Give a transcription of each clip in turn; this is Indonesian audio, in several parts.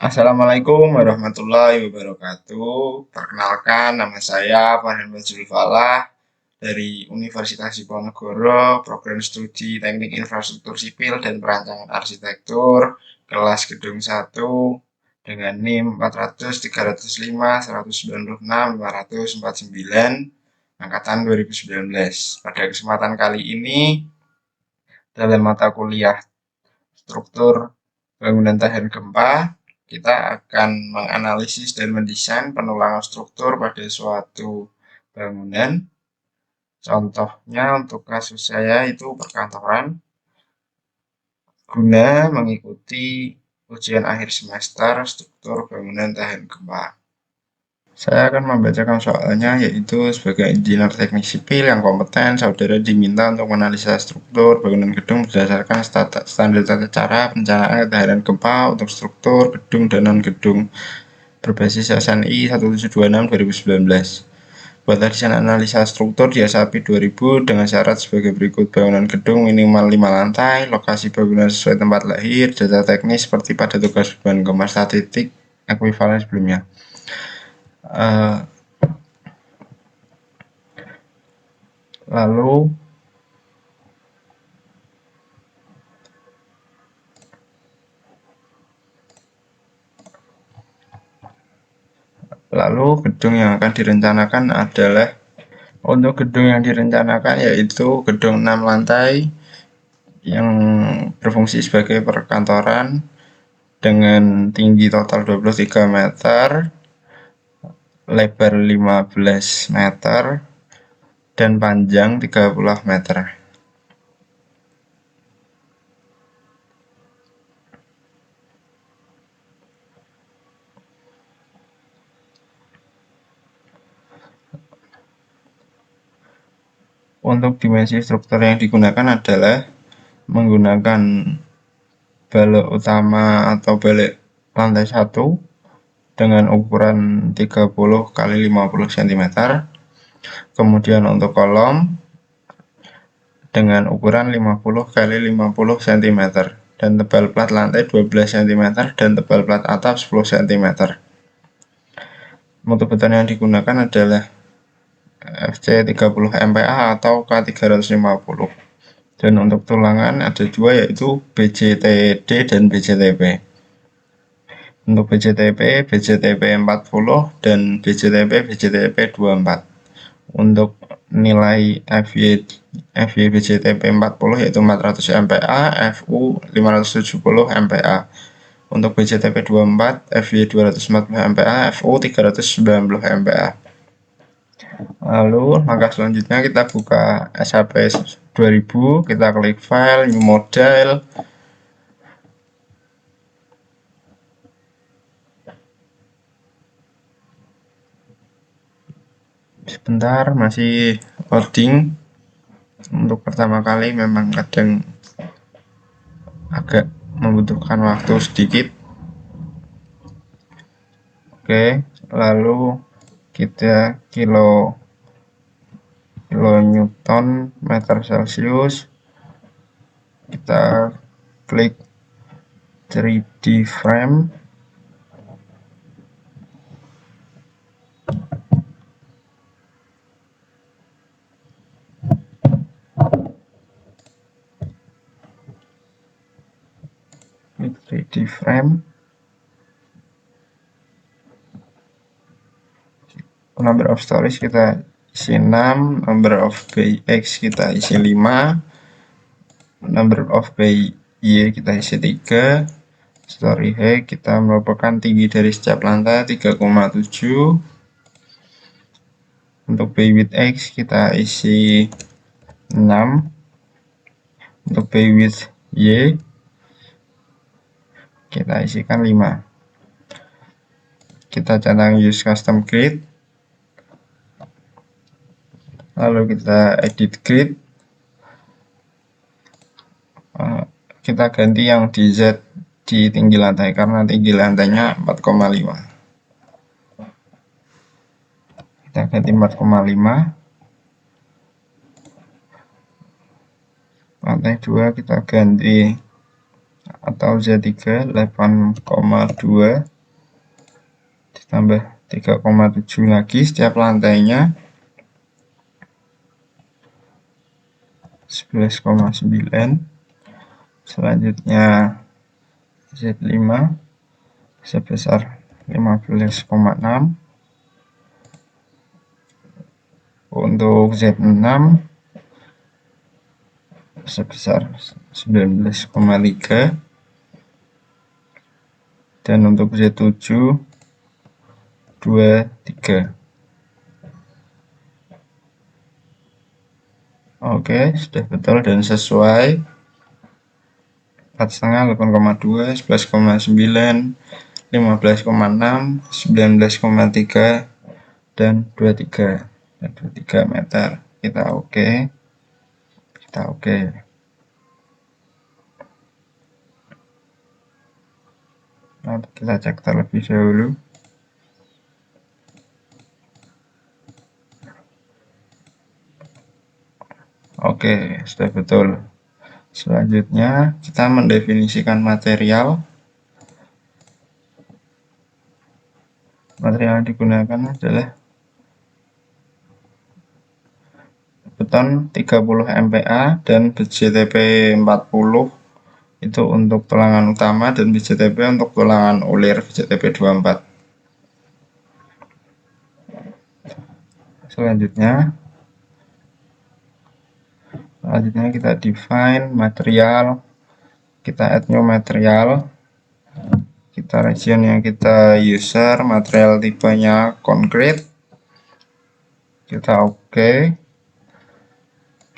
Assalamualaikum warahmatullahi wabarakatuh. Perkenalkan, nama saya Farhan Fajrul Falah dari Universitas Diponegoro, Program Studi Teknik Infrastruktur Sipil dan Perancangan Arsitektur, kelas Gedung 1 dengan NIM 400, 305, 196, 549, angkatan 2019. Pada kesempatan kali ini, dalam mata kuliah struktur bangunan tahan gempa, kita akan menganalisis dan mendesain penulangan struktur pada suatu bangunan. Contohnya untuk kasus saya itu perkantoran, guna mengikuti ujian akhir semester struktur bangunan tahan gempa. Saya akan membacakan soalnya, yaitu sebagai engineer teknik sipil yang kompeten, saudara diminta untuk menganalisa struktur bangunan gedung berdasarkan standar tata cara perencanaan ketahanan gempa untuk struktur gedung dan non-gedung berbasis SNI 1726/2019. Buat desain analisa struktur di SAP 2000 dengan syarat sebagai berikut: bangunan gedung minimal 5 lantai, lokasi bangunan sesuai tempat lahir, data teknis seperti pada tugas beban gempa statistik ekuivalen sebelumnya. Lalu gedung yang akan direncanakan adalah untuk gedung yang direncanakan yaitu gedung 6 lantai yang berfungsi sebagai perkantoran dengan tinggi total 23 meter, lebar 15 meter, dan panjang 30 meter. Untuk dimensi struktur yang digunakan adalah menggunakan balok utama atau balik lantai 1 dengan ukuran 30 x 50 cm. Kemudian untuk kolom dengan ukuran 50 x 50 cm dan tebal plat lantai 12 cm dan tebal plat atap 10 cm. Mutu beton yang digunakan adalah FC 30 MPa atau K350. Dan untuk tulangan ada dua, yaitu BJTD dan BJTP. Untuk BJTP 40 dan BJTP 24. Untuk nilai FY BJTP 40 yaitu 400 MPa, FU 570 MPa. Untuk BJTP 24 FY 240 MPa, FU 390 MPa. Lalu langkah selanjutnya kita buka SAP 2000, kita klik file, new model. Sebentar, masih loading. Untuk pertama kali memang kadang agak membutuhkan waktu sedikit. Oke, lalu kita kilo Newton meter Celsius, kita klik 3D frame, klik 3D frame. Number of stories kita isi 6, number of bay X kita isi 5, number of bay Y kita isi 3, story height kita merupakan tinggi dari setiap lantai 3,7. Untuk bay width X kita isi 6, untuk bay width Y kita isikan 5. Kita centang use custom grid, lalu kita edit grid, kita ganti yang di Z di tinggi lantai karena tinggi lantainya 4,5. Kita ganti 4,5. Lantai 2 kita ganti atau Z3 8,2. ditambah 3,7 lagi setiap lantainya 11,9. Selanjutnya Z5 sebesar 15,6. Untuk Z6 sebesar 19,3, dan untuk Z7 23. Oke, sudah betul dan sesuai. 4,5, 8,2, 11,9, 15,6, 19,3, dan 23 meter. Kita oke. Nah, kita cek terlebih dahulu. Oke, sudah betul. Selanjutnya kita mendefinisikan material. Material yang digunakan adalah beton 30 MPa dan BJTP 40 itu untuk tulangan utama, dan BJTP untuk tulangan ulir BJTP 24. Selanjutnya kita define material, kita add new material, kita region yang kita user, material tipenya concrete, kita oke.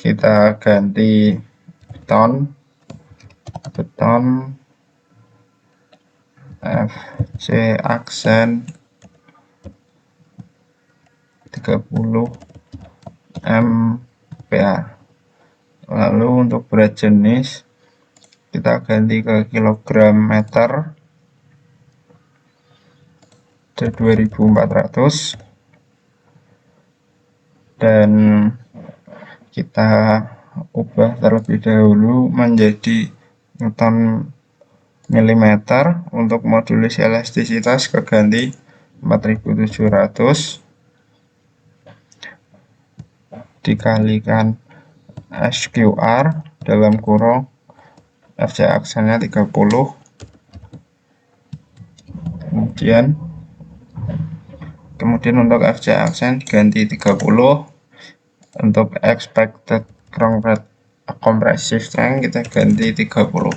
Kita ganti beton FC aksen 30 MPa. Lalu untuk berat jenis kita ganti ke kilogram meter, 2400, dan kita ubah terlebih dahulu menjadi Newton milimeter. Untuk modulus elastisitas keganti 4700 dikalikan SQR dalam kurung FC aksennya 30. Kemudian untuk FC aksen diganti 30. Untuk expected compressive strength kita ganti 30.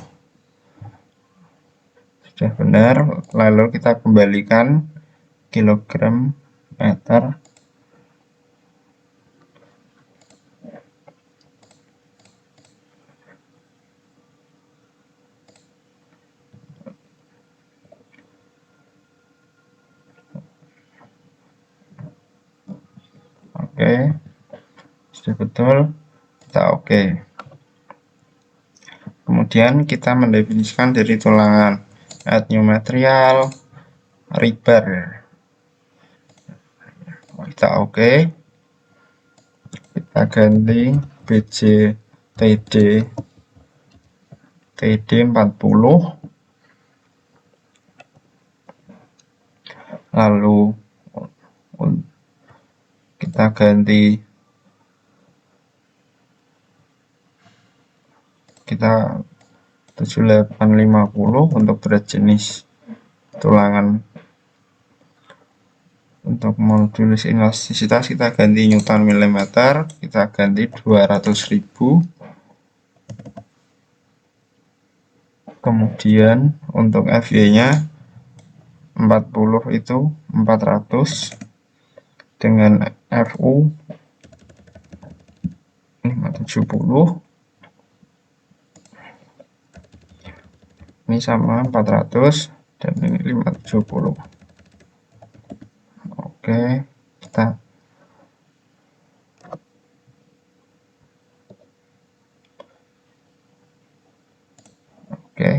Sudah benar. Lalu kita kembalikan kilogram meter. Oke, sudah betul, kita oke. Kemudian kita mendefinisikan dari tulangan, add new material, rebar. Kita oke. Kita ganti BJTD TD 40. Lalu kita ganti, kita 7850 untuk berat jenis tulangan. Untuk modulus elastisitas kita ganti Newton milimeter, kita ganti 200.000. Kemudian untuk FY nya 40 itu 400 dengan FU 570. Ini sama 400 dan ini 570. Oke, kita oke.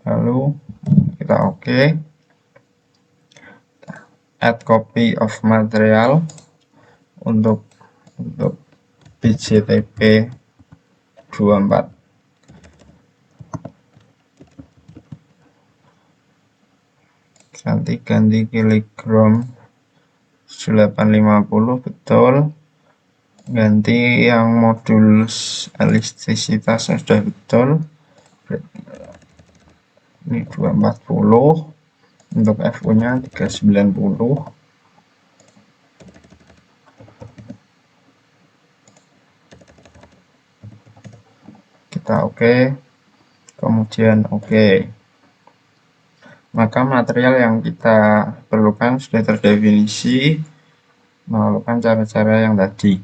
Lalu kita oke. Add copy of material untuk BJTP 24. nanti ganti kilogram 850 betul, ganti yang modul elastisitasnya sudah betul, ini 240, untuk FU nya 390, kita oke, kemudian oke. Maka material yang kita perlukan sudah terdefinisi melakukan cara-cara yang tadi.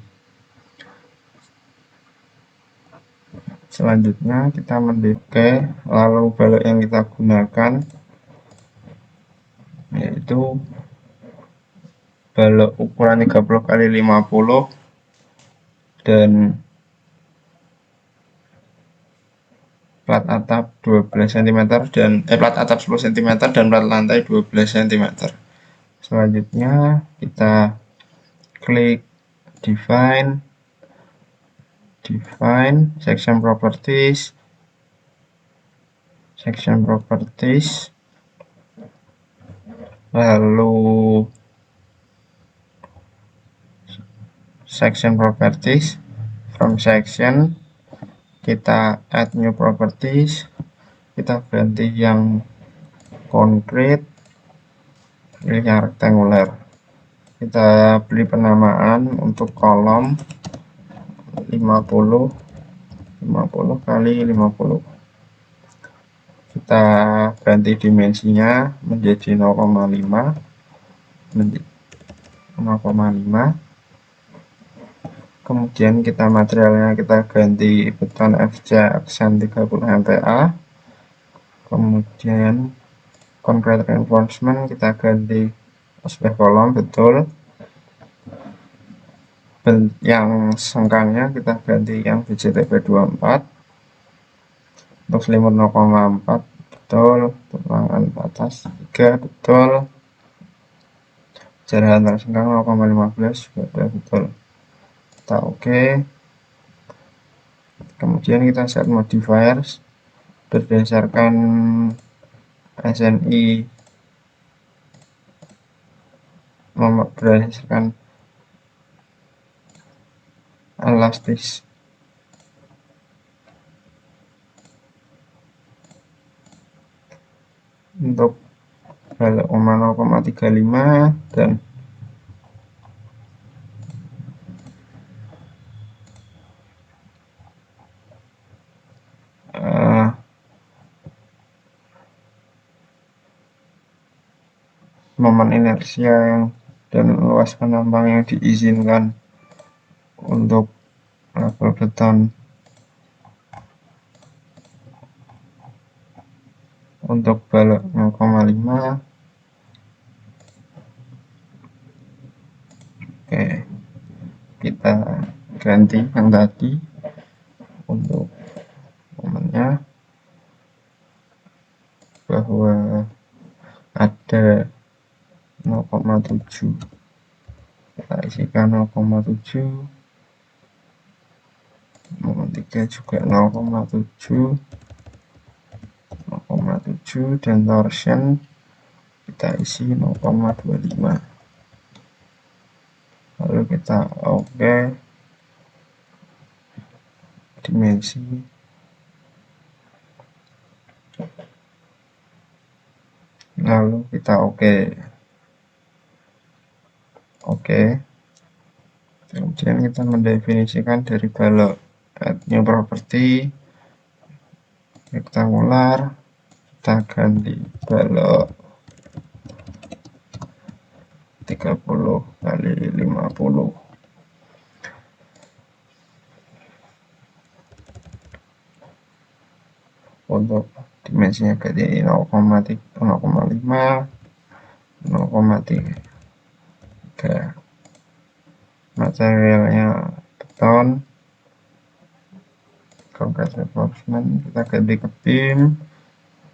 Selanjutnya kita mendeke, lalu balok yang kita gunakan yaitu balok ukuran 30 kali 50 dan plat atap 12 cm dan plat atap 10 cm dan plat lantai 12 cm. Selanjutnya kita klik define section properties, lalu section properties, from section kita add new properties, kita ganti yang concrete, pilih yang rectangular, kita beri penamaan untuk kolom 50 kali 50, kita ganti dimensinya menjadi 0,5, kemudian kita materialnya kita ganti beton FC aksen 30 MPa, kemudian concrete reinforcement kita ganti aspek kolom betul, yang sengkangnya kita ganti yang BCTP 24, untuk selimut 0,4 betul, tulangan atas 3 betul, jarak antar sengkang 0,15 juga betul, kita oke. Kemudian kita set modifiers berdasarkan SNI, berdasarkan elastis. Untuk balok 0,35 dan momen inersia yang dan luas penambang yang diizinkan untuk level beton. Untuk balok 0,5 oke, kita ganti yang tadi untuk momennya bahwa ada 0,7, kita isikan 0,7, momen 3 juga 0,7, dan torsion kita isi 0,25, lalu kita oke, dimensi lalu kita oke, kemudian kita mendefinisikan dari balok add new property rectangular, kita ganti balok 30 kali 50, untuk dimensinya ganti 0,5, 0,3, materialnya beton, concrete reinforcement kita ganti ke beam,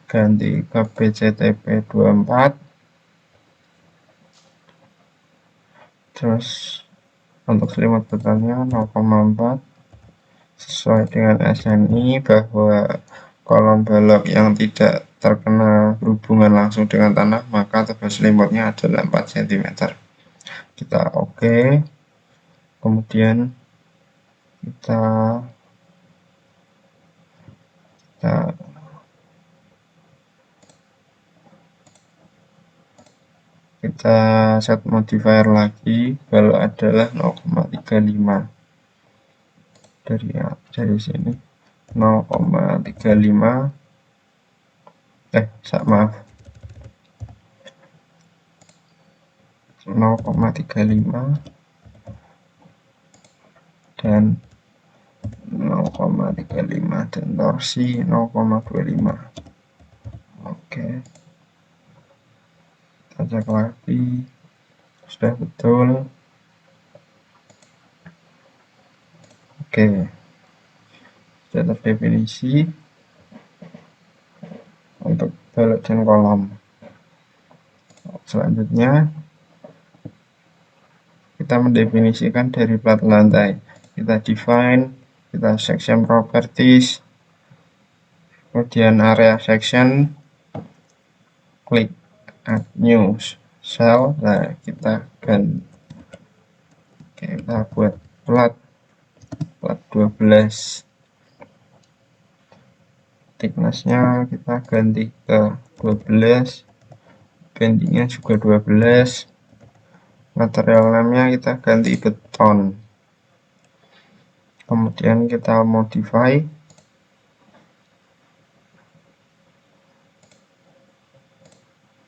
ganti ke BCTP 24, terus untuk selimut betonnya 0,4 sesuai dengan SNI bahwa kolom balok yang tidak terkena berhubungan langsung dengan tanah, maka tebal selimutnya adalah 4 cm. Kita oke. Kemudian kita set modifier lagi, kalau adalah 0,35 dari sini 0,35 maaf 0,35 dan 0,35 dan torsi 0,25. Oke, kita cek lagi sudah betul. Oke, sudah terdefinisi untuk balok dan kolom. Selanjutnya kita mendefinisikan dari plat lantai. Kita define, kita section properties, kemudian area section, klik add new cell. Nah, kita ganti, kita buat plat 12, thicknessnya kita ganti ke 12, bendingnya juga 12, material name-nya kita ganti beton. Kemudian kita modify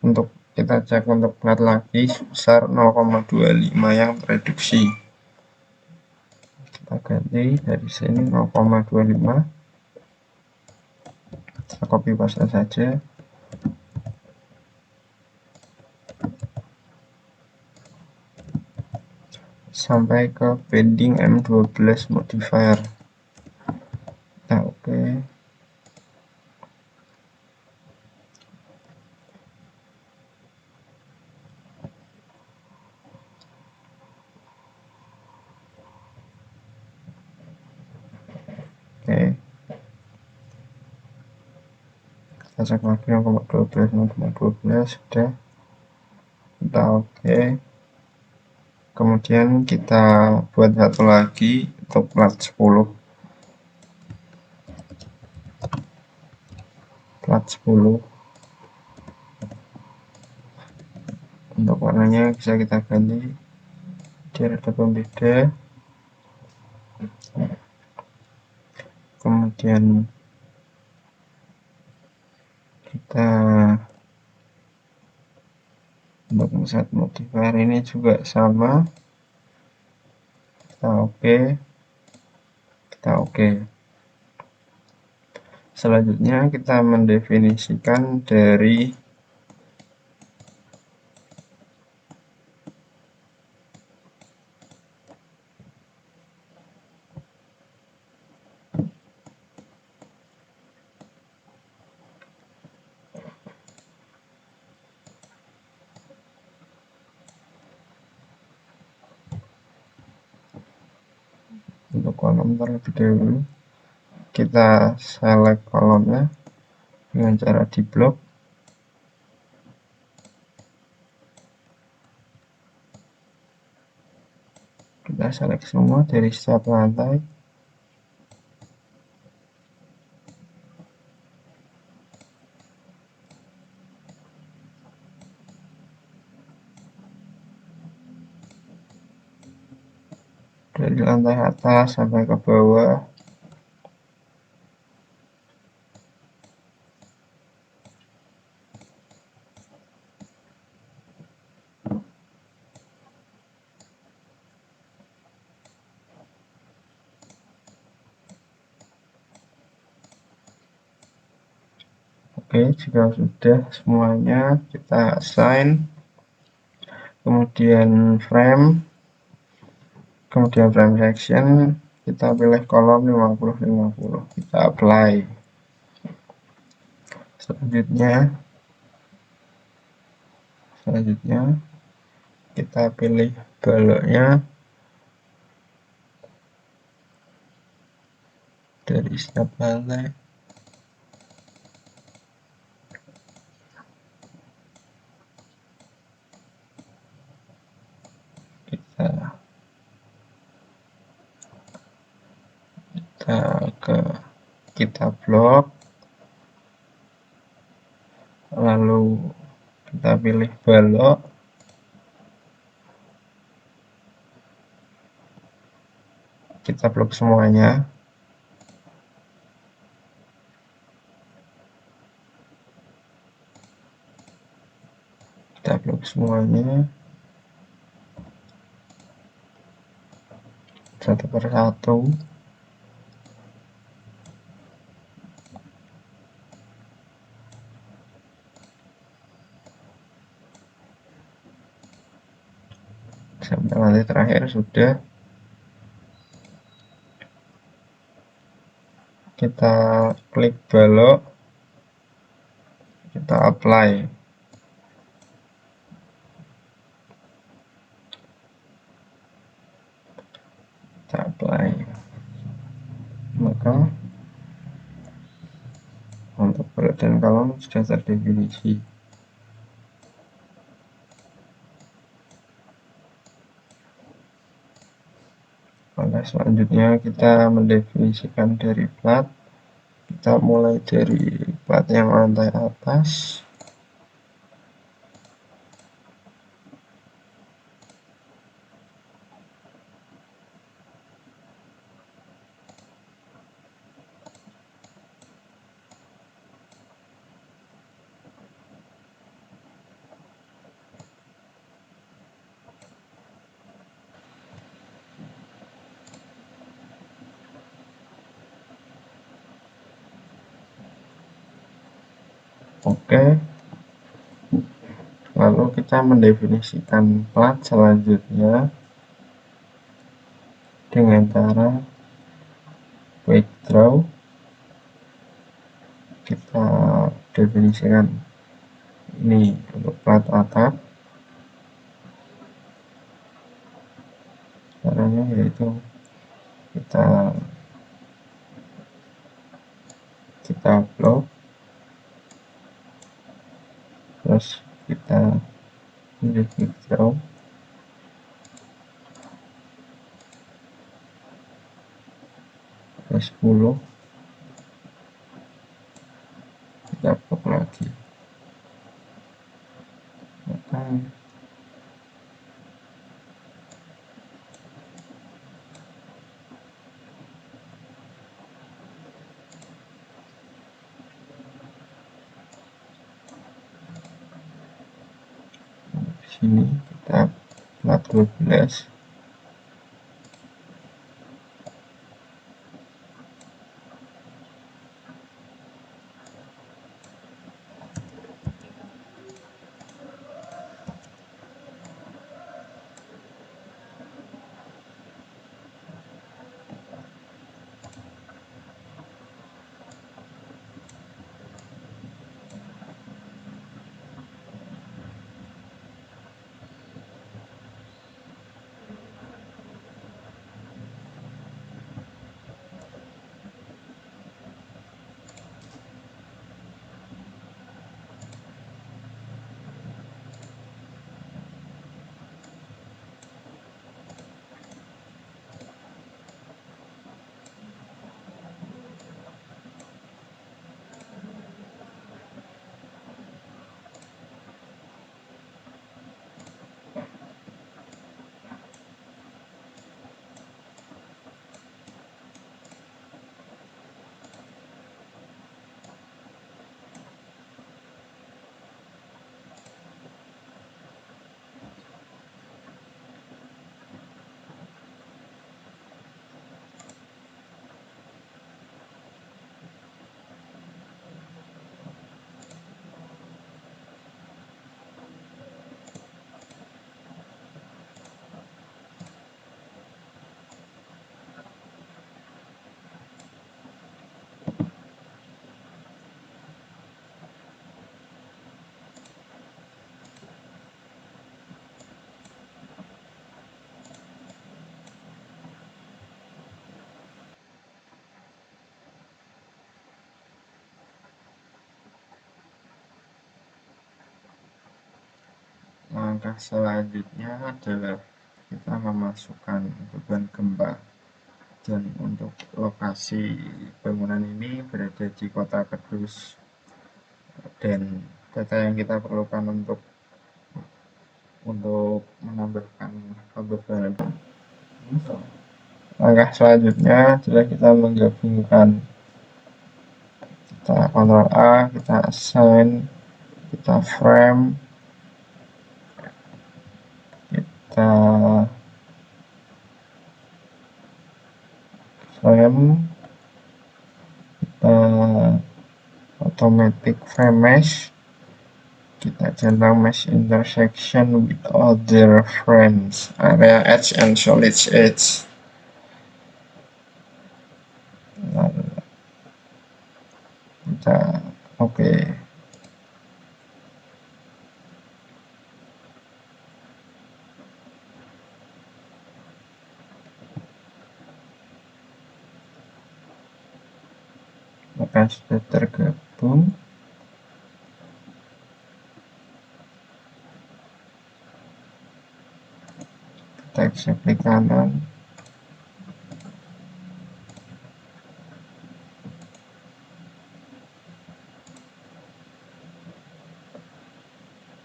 untuk kita cek untuk plat lagi sebesar 0,25 yang tereduksi. Kita ganti dari sini 0,25, kita copy paste saja. Sampai ke bending M12 modifier. Nah, oke. Kita cek lagi 0,12 sudah. Kita oke. Kemudian kita buat satu lagi untuk plat 10. Untuk warnanya bisa kita ganti biar ada pembeda. Kemudian kita untuk set modifier ini juga sama, kita oke. Selanjutnya kita mendefinisikan dari untuk kolom terlebih dahulu. Kita select kolomnya dengan cara di blok. Kita select semua dari setiap lantai. Dari lantai atas sampai ke bawah. Oke, jika sudah semuanya kita assign, kemudian frame section, kita pilih kolom 50-50, kita apply. Selanjutnya kita pilih baloknya dari setiap lantai. kita ke kita blok, lalu kita pilih balok, kita blok semuanya. Kita blok semuanya satu persatu. Sampai nanti terakhir sudah. Kita klik balok, kita apply. Kita apply. Maka untuk balok dan kolom sudah terdefinisi. Maka selanjutnya kita mendefinisikan dari plat. Kita mulai dari plat yang lantai atas. Oke, lalu kita mendefinisikan plat selanjutnya dengan cara quick draw. Kita definisikan ini untuk plat atap. Caranya yaitu kita blok, terus kita pilih quick draw, terus 10 kita blok lagi. Maka di sini kita plat 12. Langkah selanjutnya adalah kita memasukkan beban gempa. dan untuk lokasi bangunan ini berada di Kota Kudus, dan data yang kita perlukan untuk menambahkan pembebanan. Langkah selanjutnya adalah kita menggabungkan, kita Ctrl A, kita assign, kita frame, kita automatic frame mesh, kita centang mesh intersection with other frames, area edge and solid edge. Lalu kita oke. Maka sudah tergabung. Kita geser klik kanan,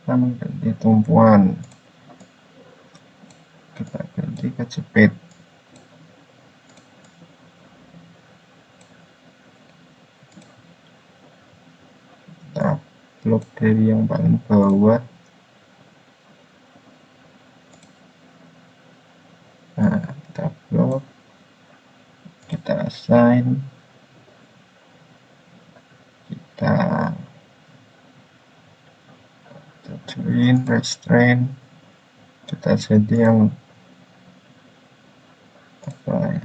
kita mengganti tumpuan, kita ganti ke jepit. Kita blok dari yang paling bawah. Nah, kita blok, kita assign, kita join, restrain, kita ganti yang apa ya?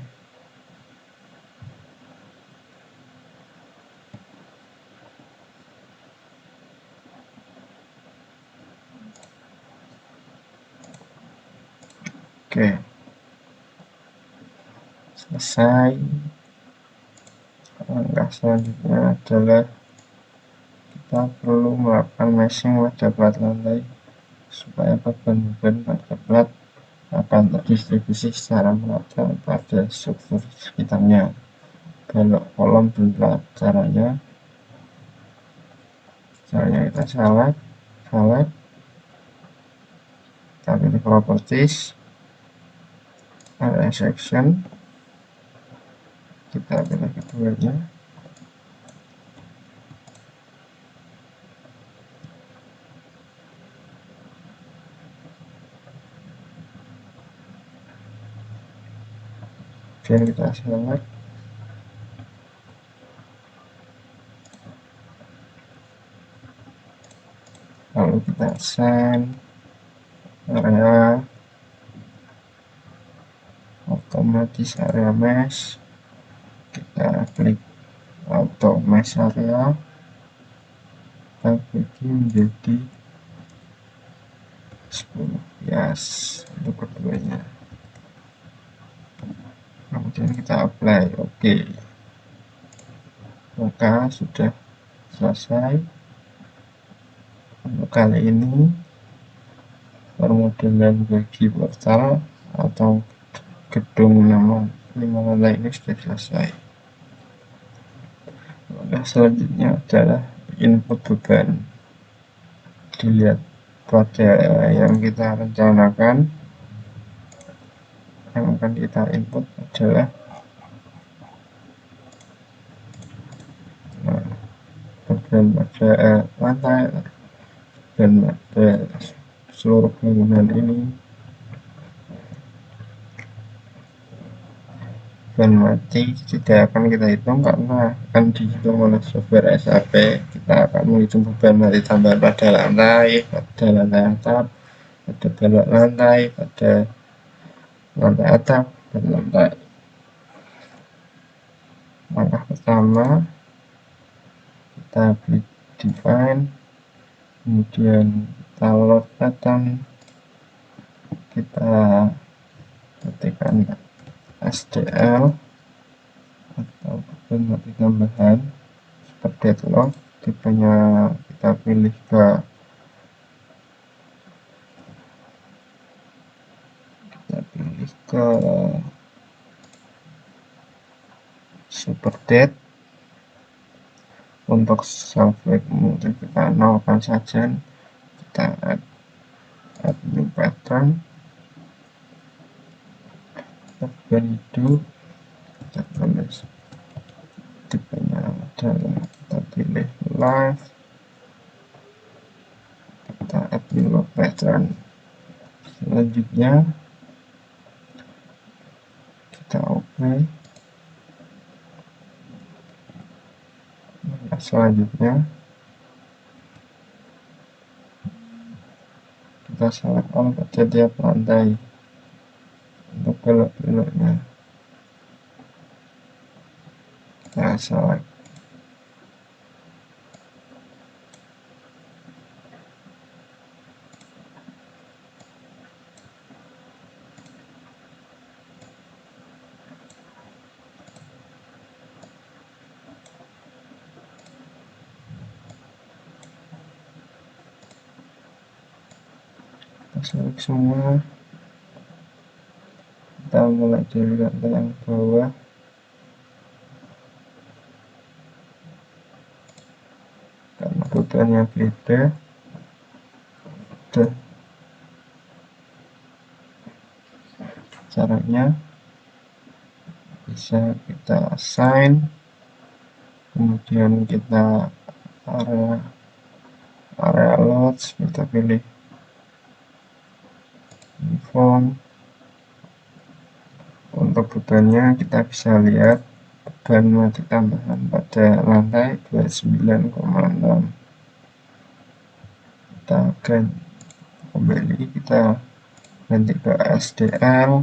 Oke, selesai. Langkah selanjutnya adalah kita perlu melakukan meshing pada plat lantai supaya beban-beban pada plat akan terdistribusi secara merata pada struktur sekitarnya. Belok kolom dan plat, caranya kita select, kita pilih properties, area section, kita pilih keduanya, kemudian kita select, lalu kita assign area, otomatis area mesh, kita klik auto mesh area, kita bagi menjadi 10 yes untuk keduanya, kemudian kita apply. Oke, maka sudah selesai. Untuk kali ini permodelan bagi portal atau gedung 5 lantai ini sudah selesai. Langkah selanjutnya adalah input beban. Dilihat pada yang kita rencanakan, yang akan kita input adalah beban pada lantai dan pada seluruh bangunan ini. Beban mati tidak akan kita hitung karena akan dihitung oleh software SAP. Kita akan menghitung beban mati tambahan pada lantai atap, pada balok lantai, pada lantai atap, dan lantai. Langkah pertama, kita klik define, kemudian kita load pattern, kita ketikkan SDL atau beban mati tambahan seperti deadlock, tipenya kita pilih ke super date. Untuk self-wake mungkin kita nolkan saja, kita add new pattern, beban hidup, kita tulis tipenya adalah, kita pilih live, kita add new pattern. Selanjutnya kita oke. Selanjutnya kita select all pada tiap lantai untuk belok-beloknya, kita select. Kita select semua, kita mulai dari lantai yang bawah, karena bebannya beda. Caranya bisa kita assign, kemudian kita area loads, kita pilih uniform. Untuk bebannya kita bisa lihat beban mati tambahan pada lantai 29,6. Kita kembali, kita ganti ke SDL,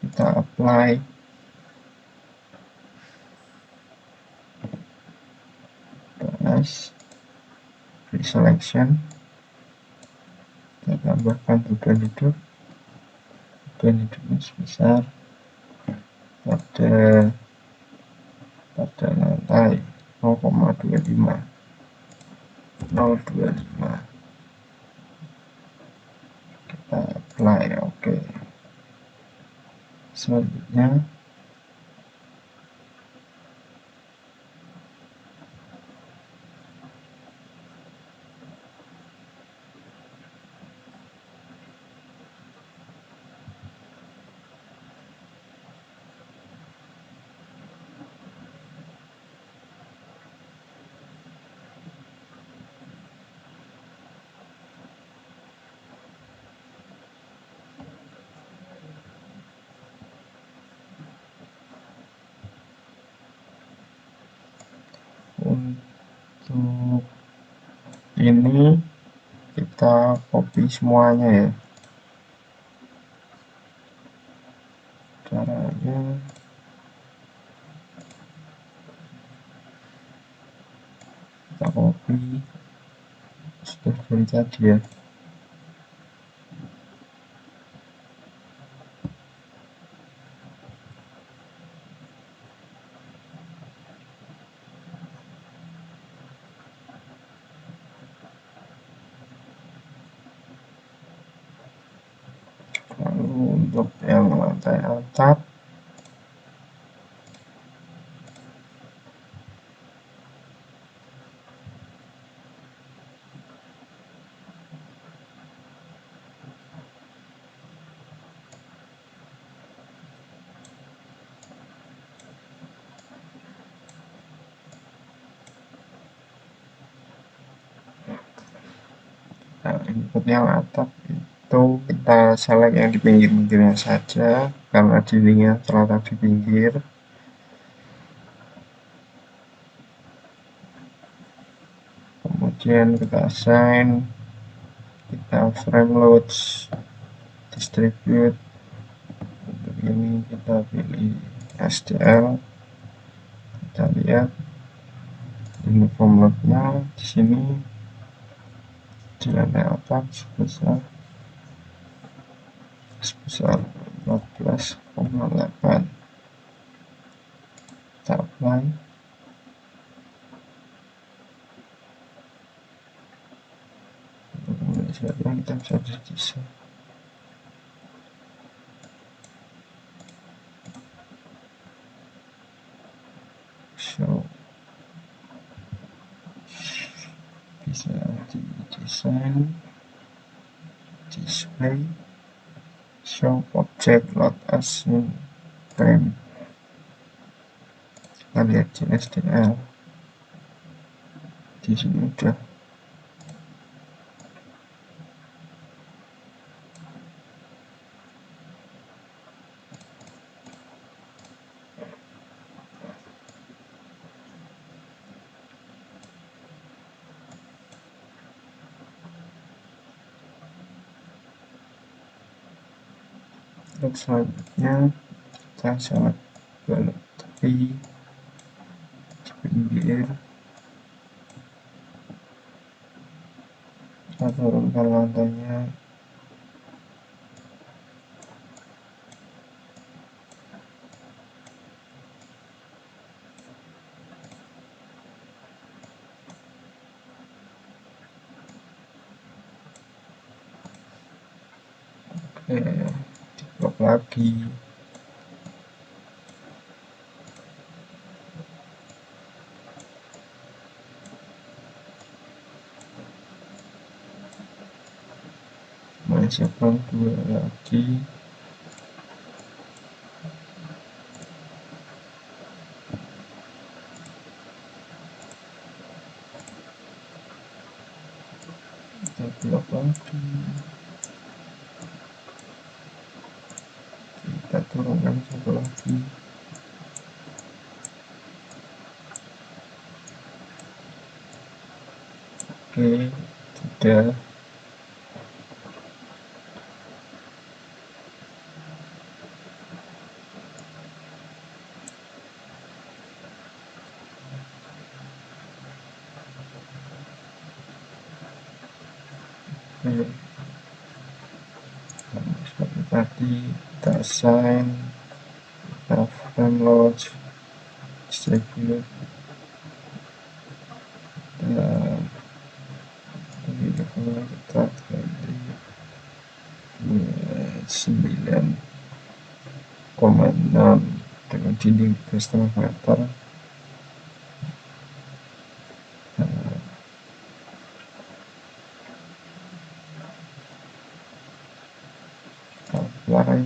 kita apply, selection, kita tambahkan beban hidupnya sebesar pada lantai 0,25. Kita apply, oke. Selanjutnya untuk ini kita copy semuanya ya. Caranya kita copy sudah dari tadi ya. Lalu untuk yang lantai atap input yang atap itu kita select yang di pinggir-pinggirnya saja karena dindingnya terletak di pinggir. Kemudian kita assign, kita frame loads, distribute. Untuk ini kita pilih SDL, kita lihat uniform loadnya di sini di lantai atas sebesar 14,8. Kita apply, sekarang kita bisa desain. So bisa didesain display show object load as new frame. Kita lihat di STL di sini udah untuk selanjutnya kita sangat balok tepi di pinggir, kita turunkan lantainya. Diblok lagi. Masih dua lagi. Kita blok lagi. Kita turunkan satu lagi. Oke, sudah. Oke. Seperti tadi kita assign, kita frame load, distribute, dan ini levelnya kita ganti 9,6 dengan dinding 3,5 meter. Apply.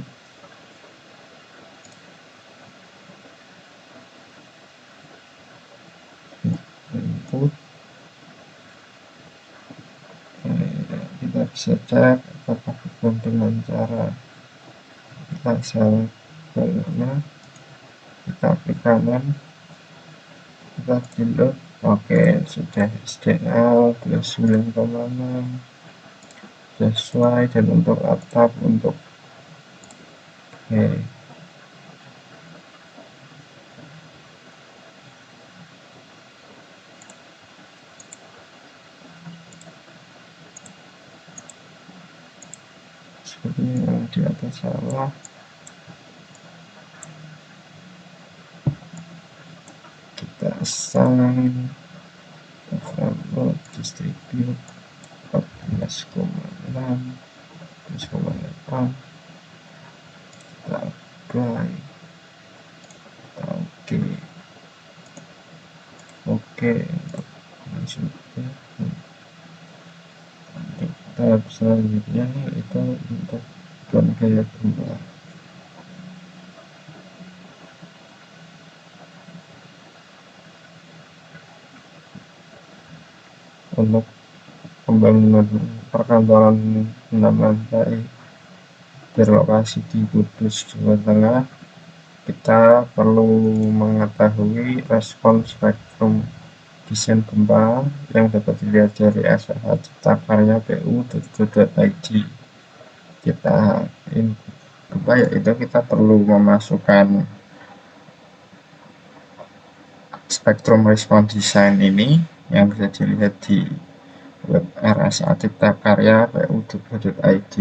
Input. Kita bisa cek apakah bukan dengan cara kita select filenya, kita klik kanan, kita download. Oke, sudah STL plus 9,6 sesuai. Dan untuk atap, untuk seperti yang di atas sawah. Kita assign, frame distribute 14,6 14,8. kita apply, kita oke untuk masuknya. Untuk tahap selanjutnya itu untuk gaya gempa. Untuk pembangunan perkantoran 6 lantai berlokasi di Kudus, Jawa Tengah, kita perlu mengetahui respon spektrum desain gempa yang dapat dilihat dari SLH Cipta Karya pu.go.id. Kita input gempa, yaitu kita perlu memasukkan spektrum respon desain ini yang bisa dilihat di web RSA Cipta Karya pu.go.id.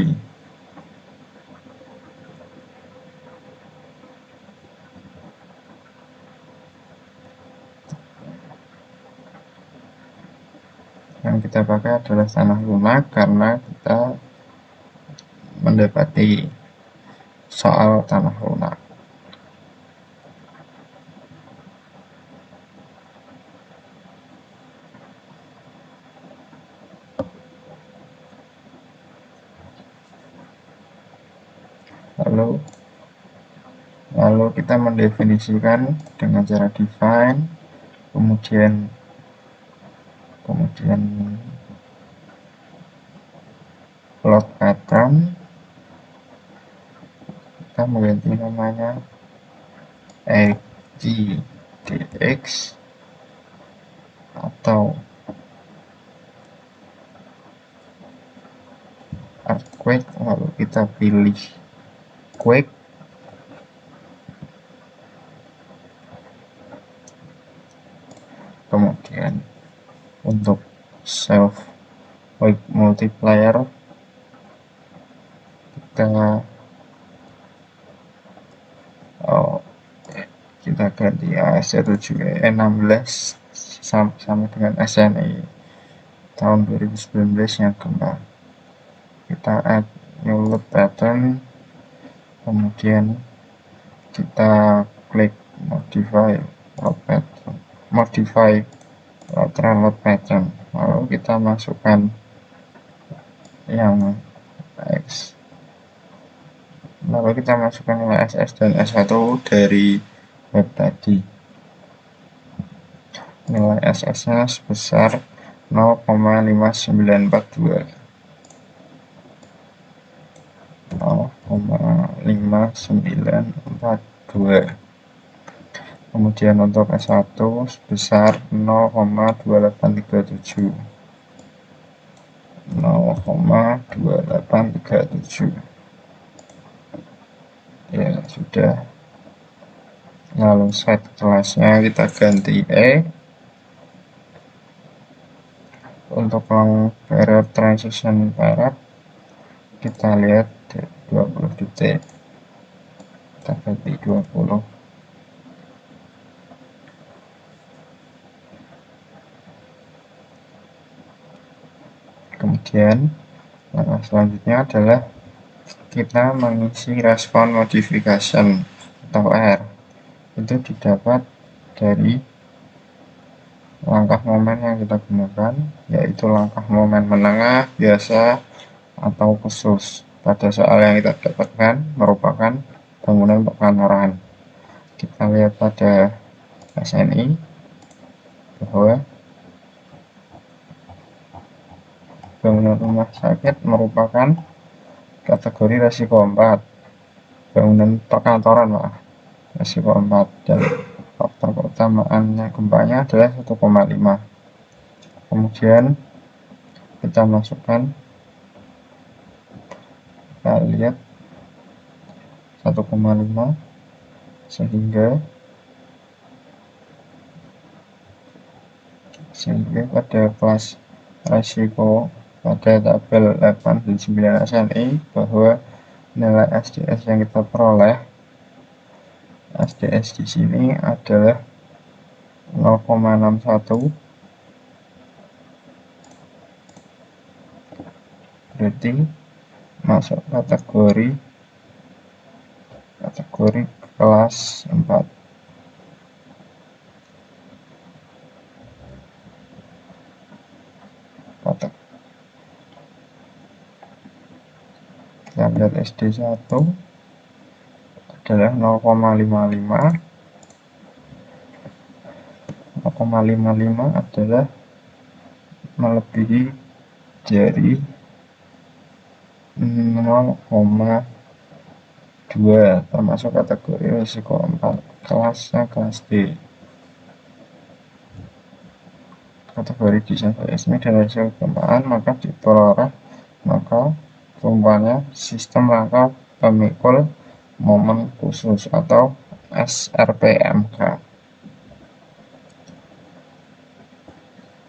yang kita pakai adalah tanah lunak karena kita mendapati soal tanah lunak. Lalu kita mendefinisikan dengan cara define, kemudian plot pattern, kita mengganti namanya xgdx atau earthquake, lalu kita pilih quake. Kemudian untuk self weight multiplier kita ganti AS7E16 sama dengan SNI tahun 2019 yang gempa. Kita add new load pattern, kemudian kita klik modify lateral load pattern, lalu kita masukkan yang X, lalu kita masukkan nilai SS dan S1 dari web tadi. Nilai SS nya sebesar 0,5942 0,5942. Kemudian untuk S1 sebesar 0,2837 0,2837. Ya sudah. Lalu set kelasnya kita ganti E. Untuk long period transition period kita lihat 20 detik, kita ganti 20. Kemudian langkah selanjutnya adalah kita mengisi respon modification atau R. Itu didapat dari langkah momen yang kita gunakan, yaitu langkah momen menengah, biasa, atau khusus. Pada soal yang kita dapatkan merupakan bangunan perkantoran. Kita lihat pada SNI bahwa bangunan rumah sakit merupakan kategori resiko 4, bangunan perkantoran resiko 4, dan faktor keutamaannya gempanya adalah 1,5. Kemudian kita masukkan, kita lihat 1,5 sehingga pada kelas resiko pada tabel 8 dan 9 SNI bahwa nilai SDS yang kita peroleh, SDS di sini adalah 0,61, berarti masuk kategori kelas 4. Kita lihat SD1 adalah 0,55. 0,55 adalah melebihi dari 0,2, termasuk kategori risiko 4, kelasnya kelas D. Kategori desain seismik dan risiko kegempaan maka diperoleh rumpanya sistem rangka pemikul momen khusus atau SRPMK.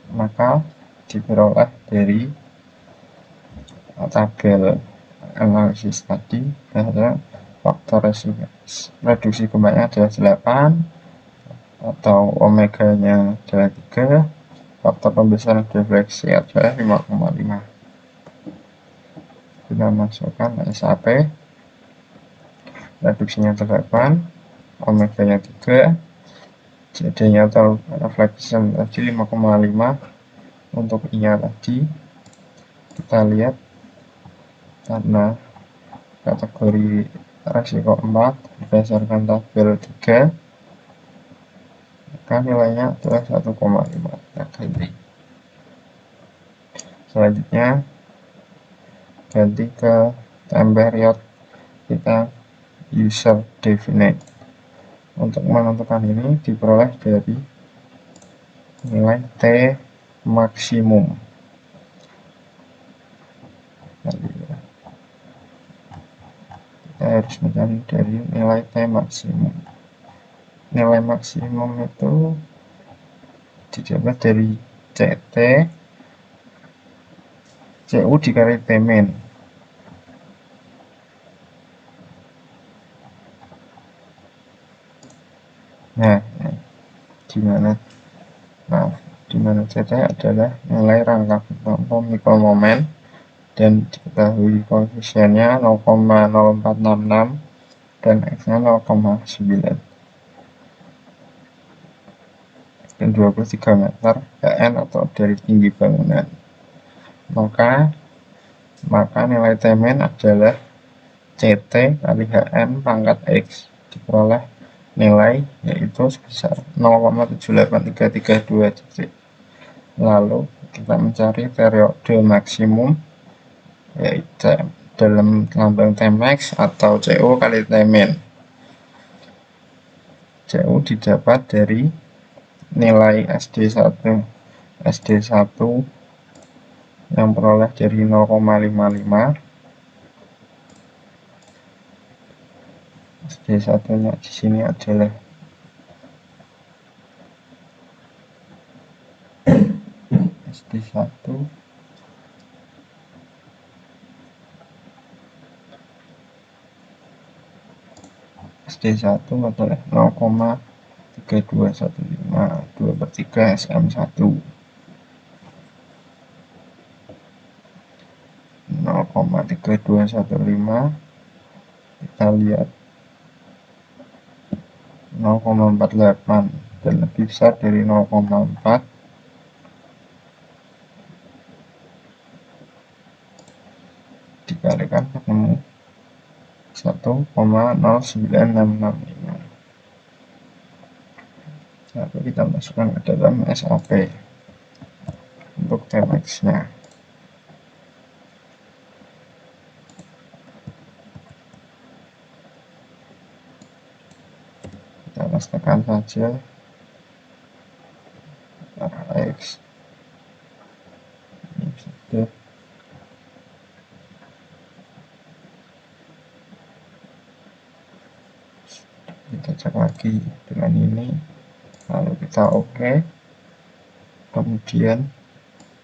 Maka diperoleh dari tabel analisis tadi bahwa faktor reduksi gempanya adalah 8 atau omeganya adalah 3, faktor pembesaran defleksi adalah 5,5. Kita masukkan SAP, reduksinya 8, omega nya 3, CD nya atau reflection tadi 5,5. Untuk I nya tadi kita lihat karena kategori resiko 4 berdasarkan tabel 3, maka nilainya adalah 1,5. Kita ganti. Selanjutnya ganti ke time period, kita user definite. Untuk menentukan ini diperoleh dari nilai T maksimum. Kita harus mencari dari nilai T maksimum. Nilai maksimum itu didapat dari CT CU dikali T min. Nah, dimana CT adalah nilai rangka atau mikromomen dan diketahui koefisiennya 0,0466 dan X-nya 0,9 dan 23 meter Kn atau dari tinggi bangunan. Maka nilai T min adalah CT kali Hn pangkat X, diperoleh nilai yaitu sebesar 0,78332 detik. Lalu kita mencari periode maksimum yaitu dalam lambang Tmax atau CO kali Tmin. CO didapat dari nilai SD1 yang peroleh dari 0,55. SD1 nya di sini adalah SD1 adalah 0,3215 2/3 SM1 0,3215. kita lihat 0,48 dan lebih besar dari 0,4. dikalikan ketemu 1,09665. Lalu kita masukkan ke dalam SAP untuk Tmax nya. Kita pastikan saja X ini sudah. Kita cek lagi dengan ini, lalu kita oke. Kemudian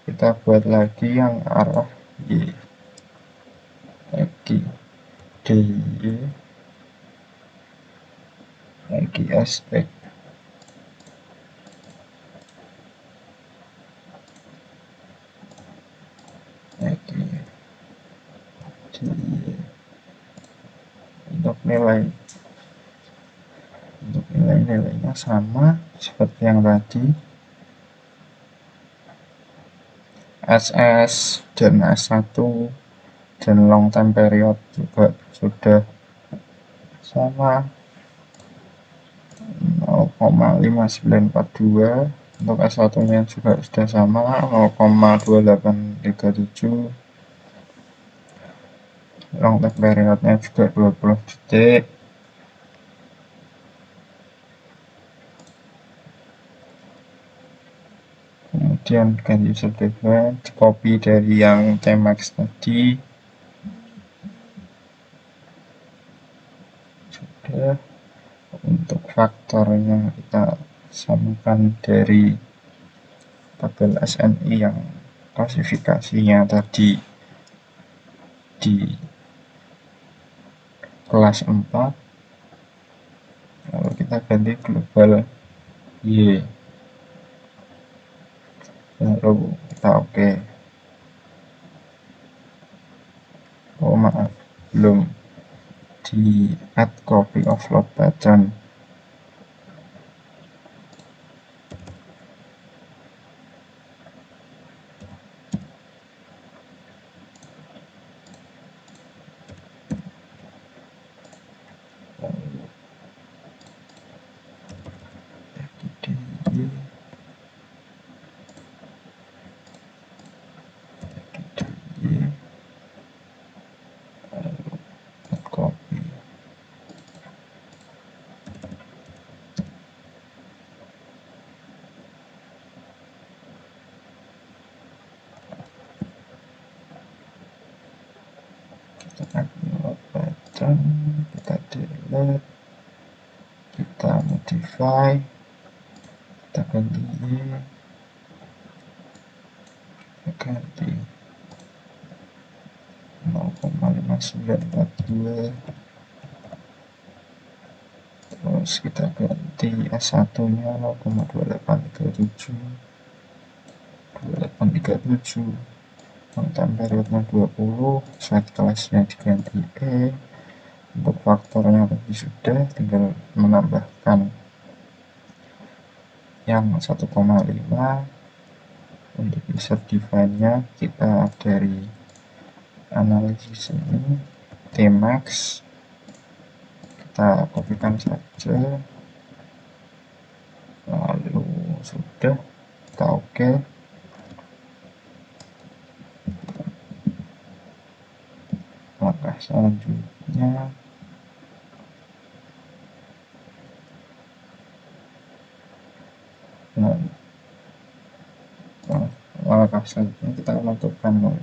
kita buat lagi yang arah Y, X, DY, XS, X. Untuk nilainya sama seperti yang tadi. SS dan S1 dan long time period juga sudah sama 0,5942. Untuk S1 nya juga sudah sama 0,2837. long time periodnya juga 20 detik. Kemudian ganti user define, copy dari yang Tmax tadi. Sudah. Untuk faktornya kita samakan dari tabel SNI yang klasifikasinya tadi di kelas 4. Lalu kita ganti global Y. lalu kita oke. Oh maaf, belum di add copy of load button. Di add copy. Kita add load button, kita delete, kita modify, kita ganti kita ganti 0,5942, terus kita ganti S1 nya 0,2837, konten periodnya 20, set kelasnya diganti E. Untuk faktornya tadi sudah, tinggal menambahkan yang 1,5. Untuk insert define-nya kita dari analisis ini Tmax, kita kopikan saja, lalu sudah, kita oke. Langkah selanjutnya kita menentukan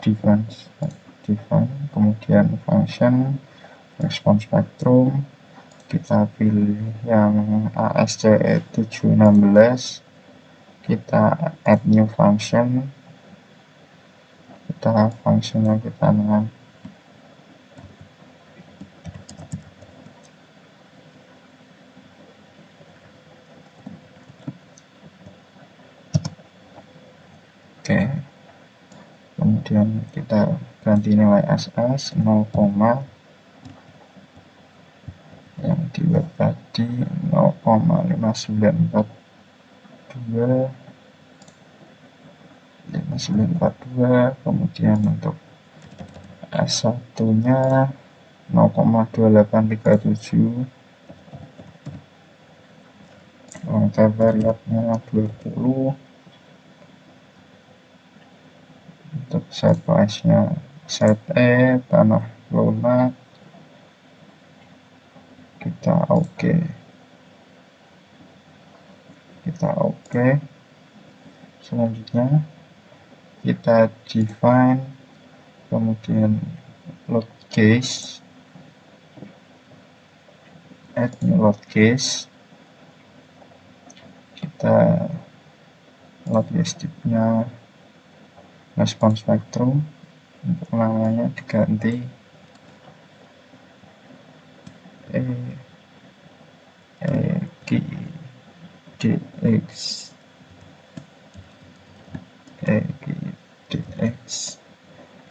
define, kemudian function response spectrum, kita pilih yang ASCE 716, kita add new function, kita functionnya kita dengan oke. Kemudian kita ganti nilai SS 0, yang di web tadi 5942, kemudian untuk S1 nya 0,2837, langkah variabnya 20, untuk set class-nya set E tanah lunak, kita oke. Selanjutnya kita define, kemudian load case, add new load case, kita load case-nya response spectrum, untuk namanya diganti EGDX,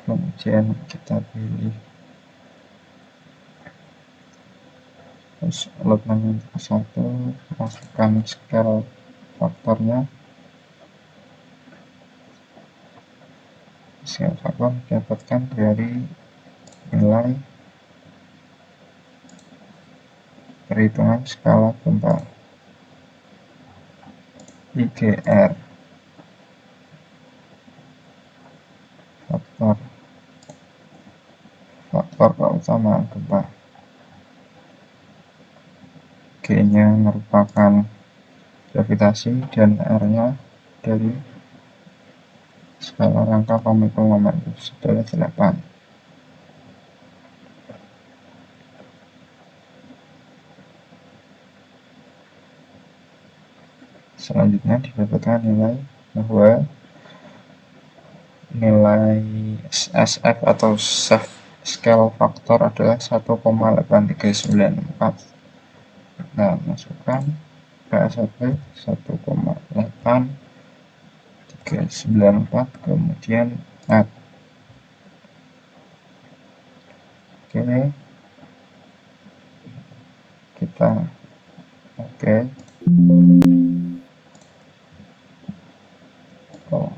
kemudian kita pilih load namanya satu, masukkan scale faktornya. Scale faktor didapatkan dari nilai perhitungan skala gempa IGR, faktor keutamaan gempa. G-nya merupakan gravitasi dan R-nya dari skala rangka pemikul momentum adalah 8. Selanjutnya didapatkan nilai bahwa nilai SF atau safe scale factor adalah 1,8394. Kita masukkan ke SFP 1,8, 394, kemudian add. Oke, kita oke. Oh,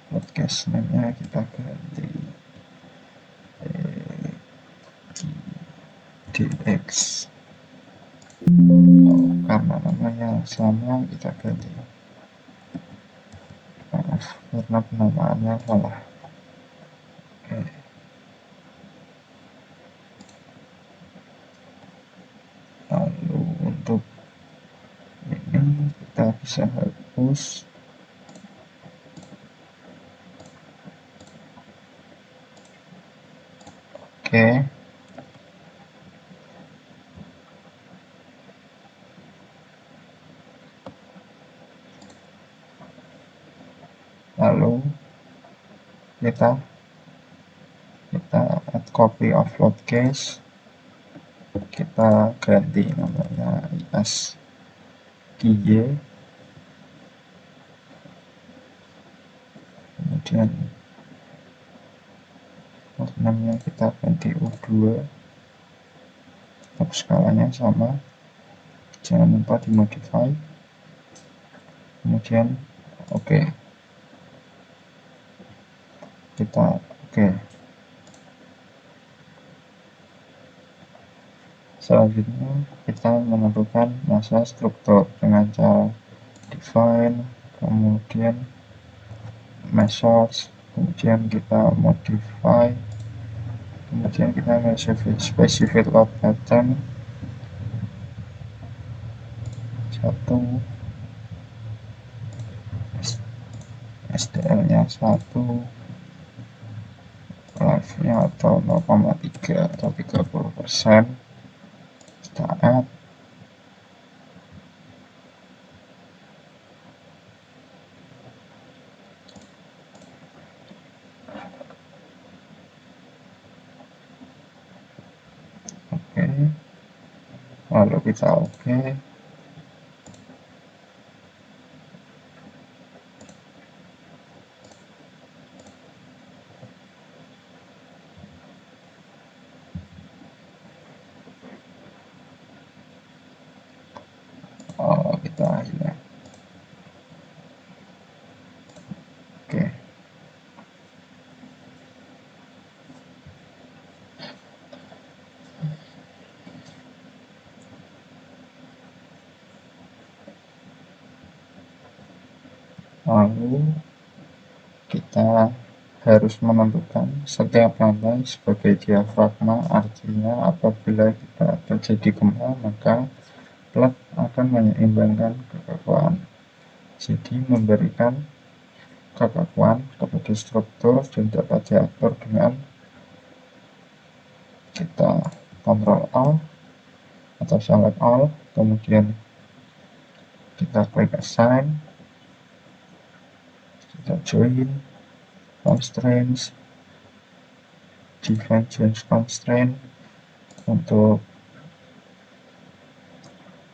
podcast namanya kita ganti DX. Oh, karena namanya sama kita ganti. Maaf, karena penamaannya salah. Oke. Lalu untuk ini kita bisa hapus. Oke. Lalu kita add copy offload case, kita ganti namanya as gy, kemudian warnanya kita ganti U2, untuk skalanya sama, jangan lupa dimodify, kemudian oke. Kita oke. Selanjutnya kita menentukan masa struktur dengan cara define, kemudian measures, kemudian kita modify, kemudian kita specify load pattern 1, STL nya 1, live nya atau 0,3 atau 30%, kita add. Oke, lalu kita oke. Oh, kita hilang. Oke. Lalu kita harus menentukan setiap lantai sebagai diafragma, artinya apabila kita terjadi gempa maka plat akan menyeimbangkan kekakuan, jadi memberikan kekakuan kepada struktur dan dapat diatur dengan kita Ctrl Alt atau select all, kemudian kita klik assign, kita join constraints, define change constraint. Untuk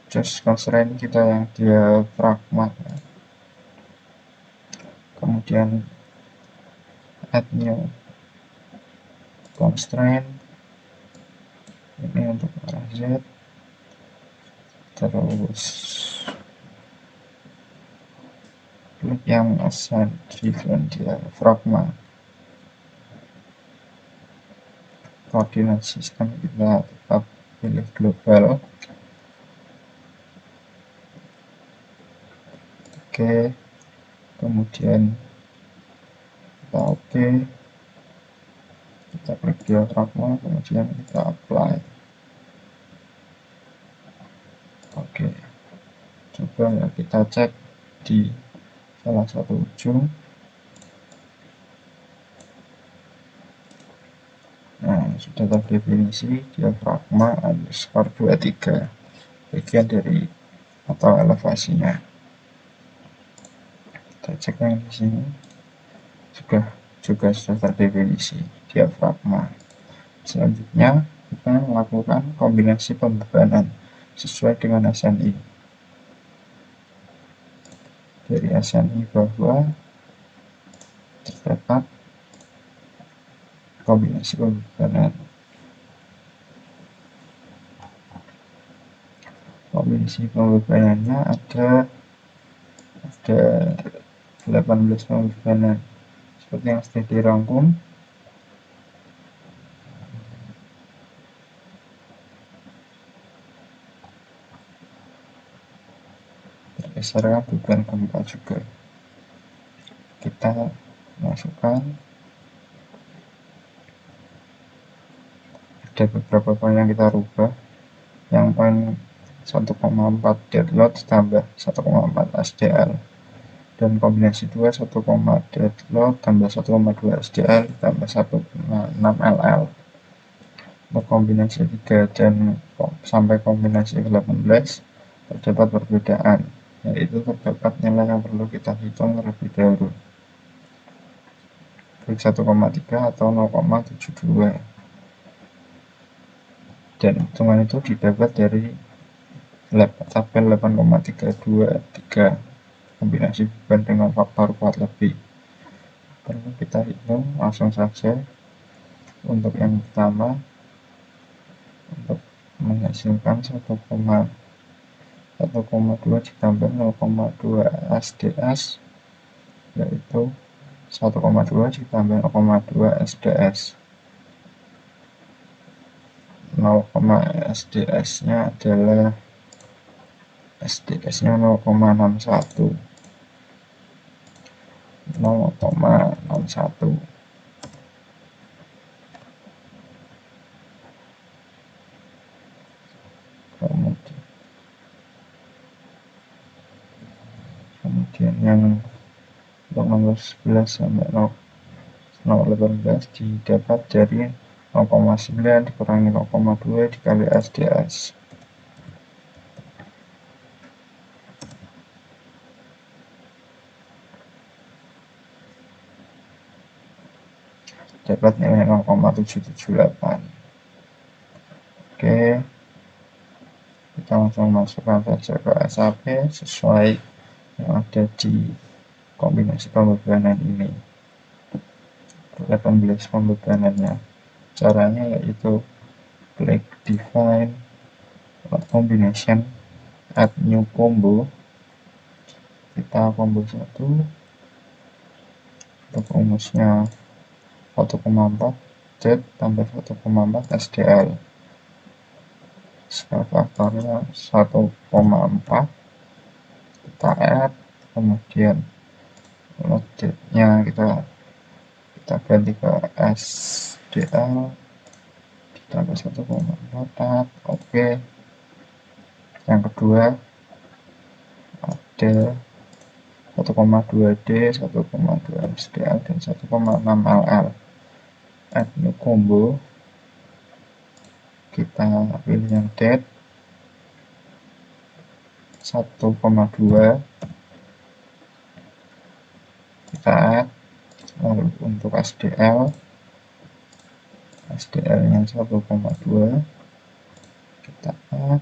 just constraint kita yang diafragma, kemudian add new constraint, ini untuk arah Z, terus klik yang assign driven diafragma. Koordinat sistem kita tetap pilih global. Oke, kemudian kita oke, kita klik diafragma, kemudian kita apply. Oke, coba ya kita cek di salah satu ujung. Nah, sudah terdefinisi diafragma underscore 23 bagian dari atau elevasinya. Kita cek yang di sini juga sudah terdefinisi diafragma. Selanjutnya kita melakukan kombinasi pembebanan sesuai dengan SNI. dari SNI bahwa terdapat kombinasi pembebanan. Kombinasi pembebanannya ada 18 pembebanan seperti yang sudah dirangkum. Berdasarkan beban gempa juga kita masukkan. Ada beberapa poin yang kita rubah. Yang poin 1,4 dead load tambah 1,4 SDL, dan kombinasi 2 1, dead load tambah 1,2 SDL tambah 1,6 LL. Untuk kombinasi 3 dan sampai kombinasi 18 terdapat perbedaan, yaitu terdapat nilai yang perlu kita hitung terlebih dahulu, baik 1,3 atau 0,72, dan hitungan itu didapat dari tabel 8,323 kombinasi beban dengan faktor kuat lebih. Perlu kita hitung langsung saja. Untuk yang pertama, untuk menghasilkan 1,2 ditambah 0,2 SDS, yaitu 1,2 ditambah 0,2 SDS. 0, SDS nya adalah SDS nya 0,61. Kemudian yang untuk nomor 11 sampai 0,18 didapat dari 0,9 dikurangi 0,2 dikali SDS. Dapat nilai 0,778. Oke, kita langsung masukkan saja ke SAP sesuai yang ada di kombinasi pembebanan ini. 18 pembebanannya. Caranya yaitu klik define combination, add new combo, kita combo 1 untuk rumusnya 1,4 Z tambah 1,4 SDL. Skala faktornya 1,4, kita add, kemudian loadnya kita ganti ke SDL ditambah 1,4. Oke. Yang kedua ada 1,2 D, 1,2 SDL, dan 1,6 LL. Add new combo, kita pilih yang dead 1,2, kita add. Lalu untuk SDL nya 1,2, kita add.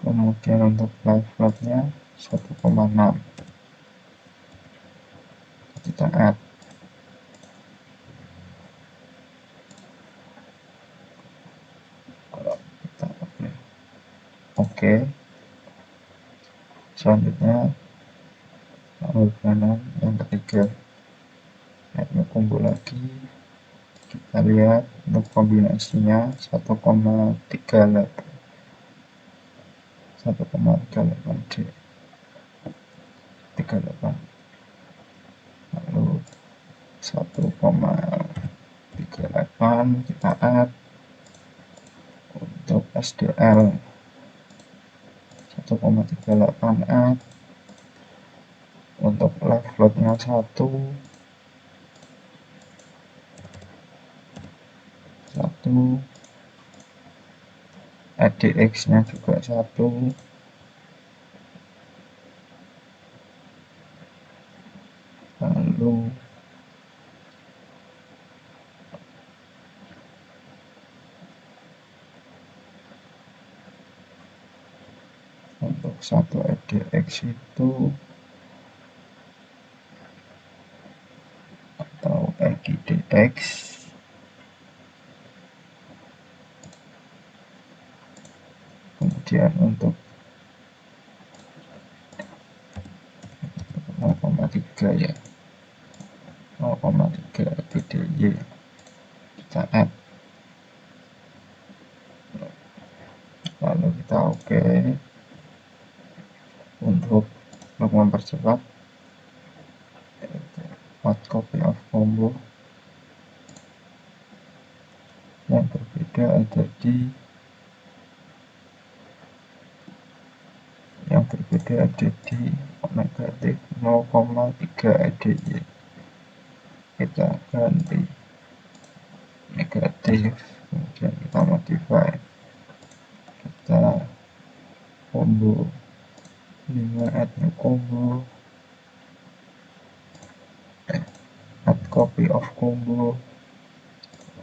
Kemudian untuk live load nya 1,6, kita add. Kita apply. Oke. Selanjutnya pembebanan yang ketiga, add new combo lagi. Kita lihat untuk kombinasinya 1,38 D 38, lalu 1,38 kita add. Untuk SDL 1,38 add. Untuk live load nya 1, ADX nya juga 1, lalu untuk 1 ADX itu EDX, kemudian untuk 0,3 ya, 0,3 PDY kita add, lalu kita oke. Untuk mempercepat, add copy of combo yang berbeda ada di negatif 0,3 ADY. Kita ganti negatif, kemudian kita modify, kita combo 5 add new combo, add copy of combo,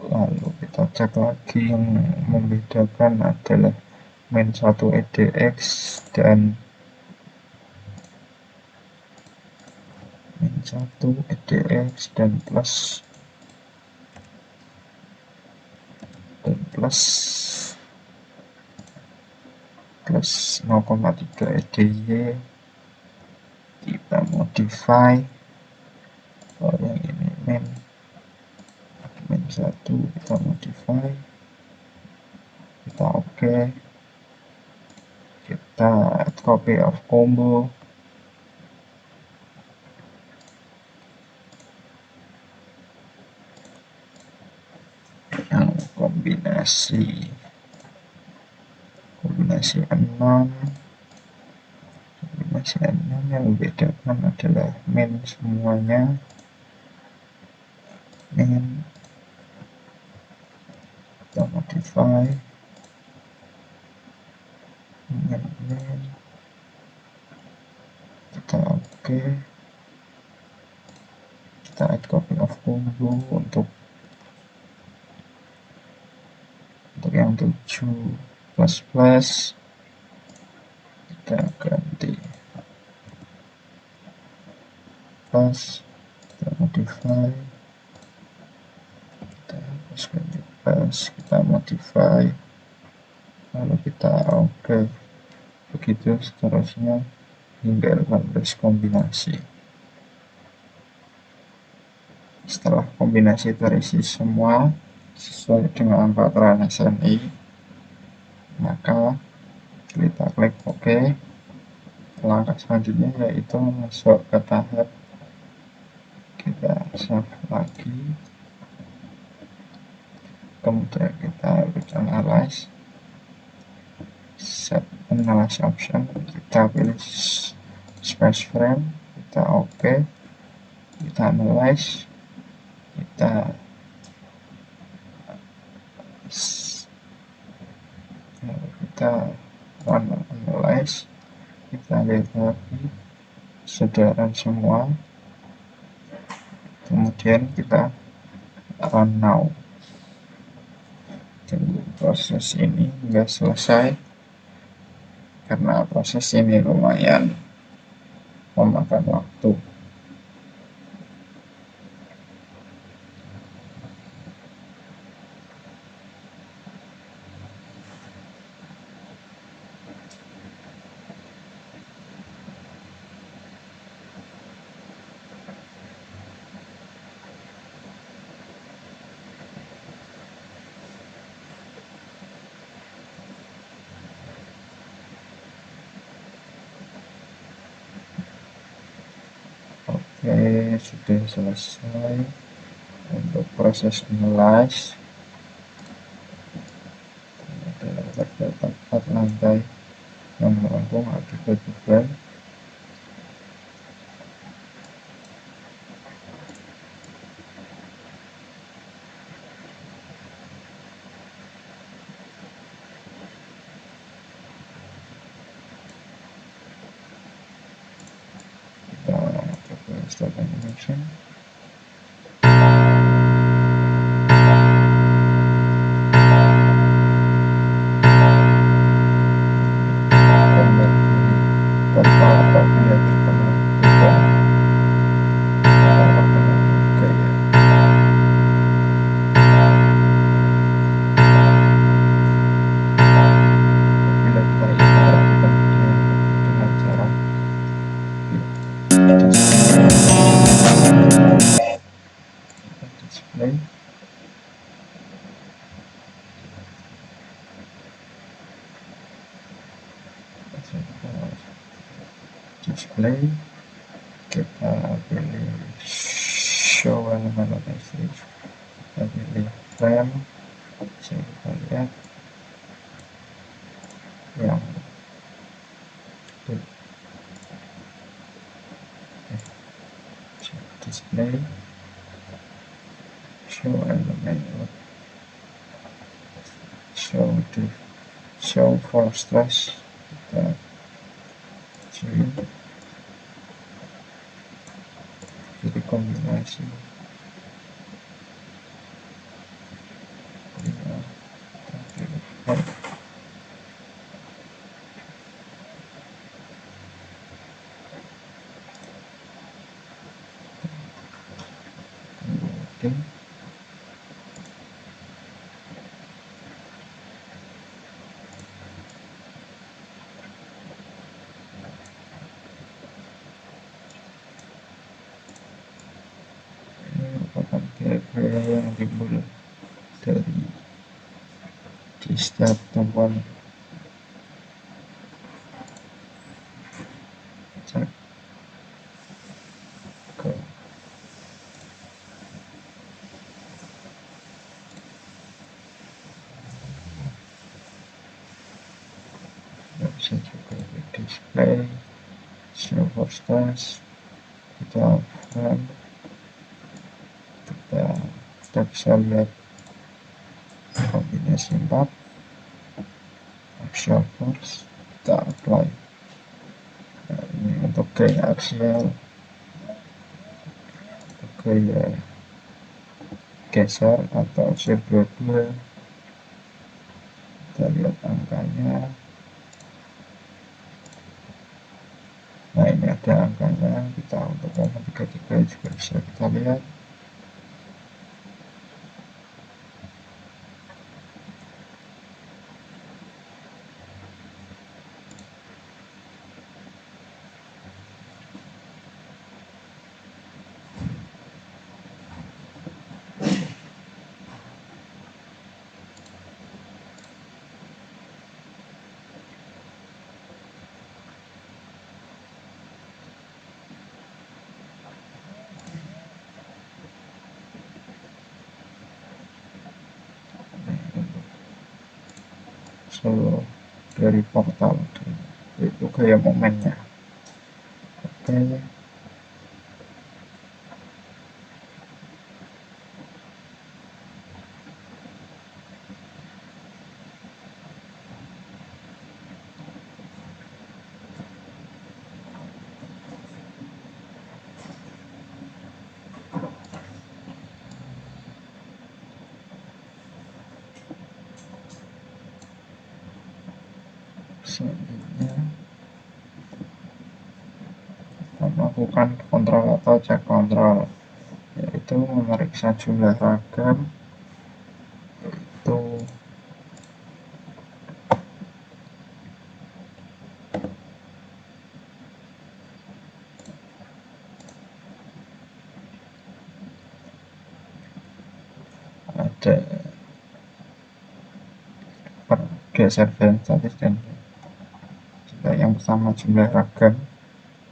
lalu kita cek lagi. Yang membedakan adalah min 1 EDX dan min 1 EDX dan plus 0,3 EDY. Kita modify, yang ini min 1 kita modify, kita oke. Kita add copy of combo, yang kombinasi 6, yang membedakan adalah min semuanya, min kita modify, min kita oke. Kita add copy of combo untuk yang 7 plus kita ganti plus, kita modify, kita hapus ganti plus, kita modify, lalu kita oke. Begitu seterusnya hingga 18 kombinasi. Setelah kombinasi terisi semua sesuai dengan aturan SNI, maka kita klik OK. Langkah selanjutnya yaitu masuk ke tahap kita save lagi, kemudian kita analyze, set analyze option, kita pilih space frame, kita OK, kita analyze, kita analyze, kita lihat lagi sudah run semua, kemudian kita run now. Tunggu proses ini hingga selesai, karena proses ini lumayan memakan waktu. Oke, sudah selesai untuk proses analyze. Terdapat 4 lantai yang melengkung akibat beban. Kita start animation. display, kita pilih show element logistik, kita pilih frame, bisa kita lihat yang display show element show for slash, kita pilih jadi kombinasi oke. Ini merupakan gaya yang timbul dari di setiap tombol cek ke bisa juga di display show for slash, kita frame, kita bisa lihat kombinasi 4 axial force, kita apply. Nah, ini untuk gaya axial, untuk gaya geser atau Z22, kita lihat angkanya. Nah, ini ada angkanya, kita untuk momen 33 juga bisa kita lihat. Solo dari portal itu kayak momennya. Oke, selanjutnya kita melakukan kontrol atau cek kontrol, yaitu memeriksa jumlah ragam. Itu ada pergeser statis dan yang pertama jumlah ragam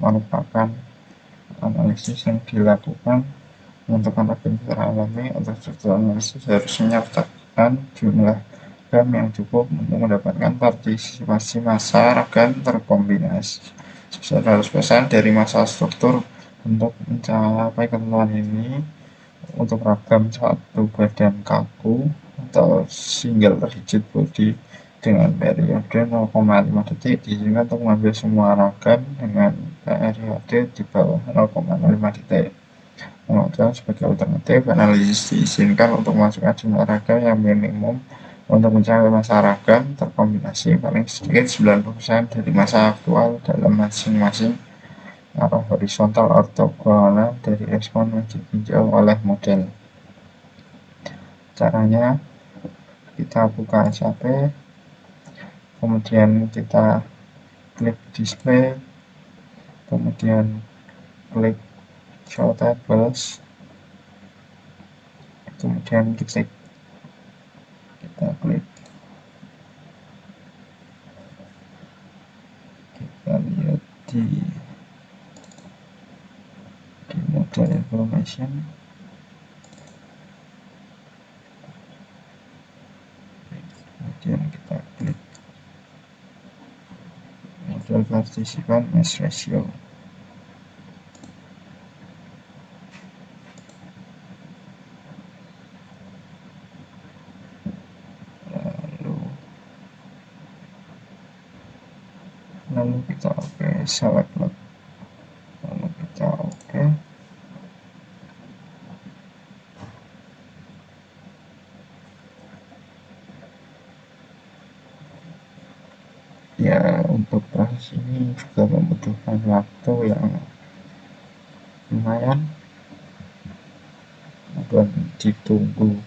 merupakan analisis yang dilakukan menentukan ragam secara alami. Untuk struktur analisis harus menyertakan jumlah ragam yang cukup untuk mendapatkan partisipasi massa ragam terkombinasi sebesar 100% dari massa struktur. Untuk mencapai ketentuan ini, untuk ragam satu badan kaku atau single rigid body dengan periode 0,5 detik, diizinkan untuk mengambil semua ragam dengan periode di bawah 0,05 detik. Kemudian sebagai alternatif, analisis diizinkan untuk memasukkan jumlah ragam yang minimum untuk mencapai massa ragam terkombinasi paling sedikit 90% dari massa aktual dalam masing-masing arah horizontal ortogonal dari respon yang ditinjau oleh model. Caranya, kita buka SAP, kemudian kita klik display, kemudian klik show tables, kemudian kita klik, kita lihat di Automation, kemudian kita klik model partisipan mesh ratio. Lalu kita oke, select load, lalu kita oke. Ya, untuk proses ini juga membutuhkan waktu yang lumayan buat ditunggu.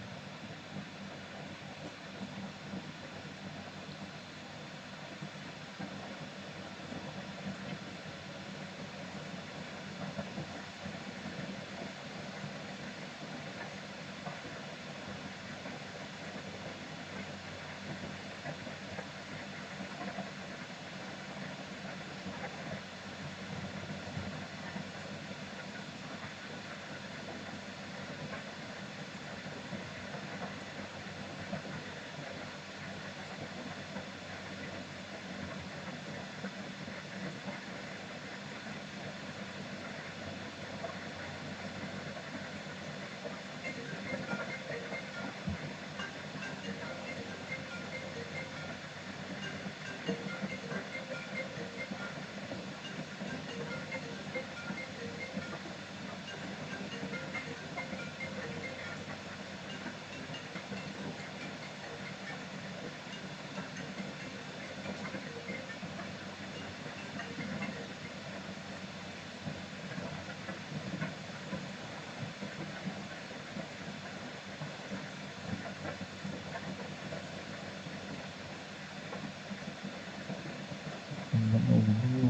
Menunggu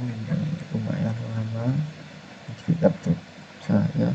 lumayan lama, sekitar tuh saya.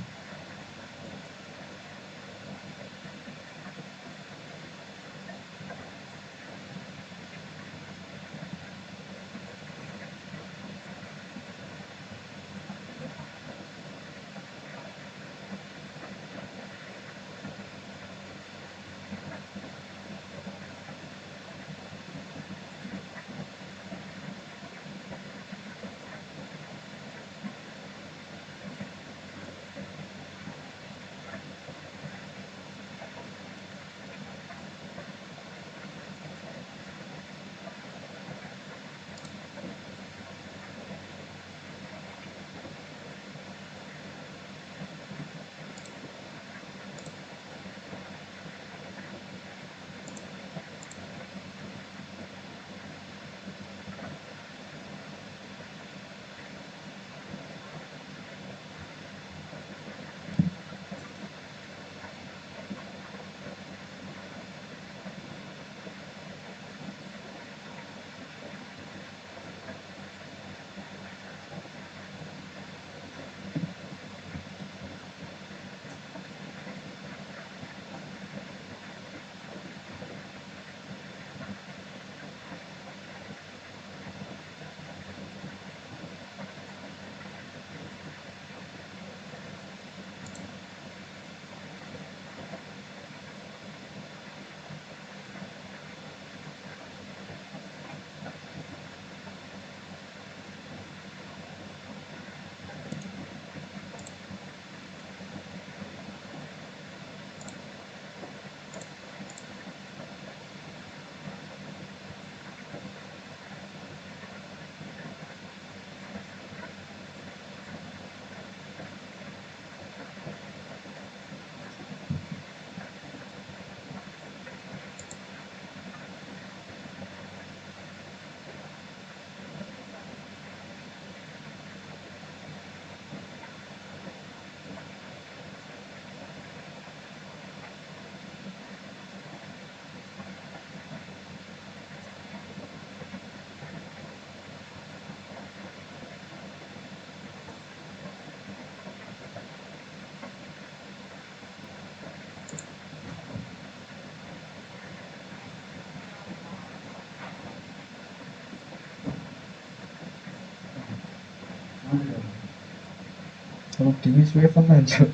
Kalau di Swift aja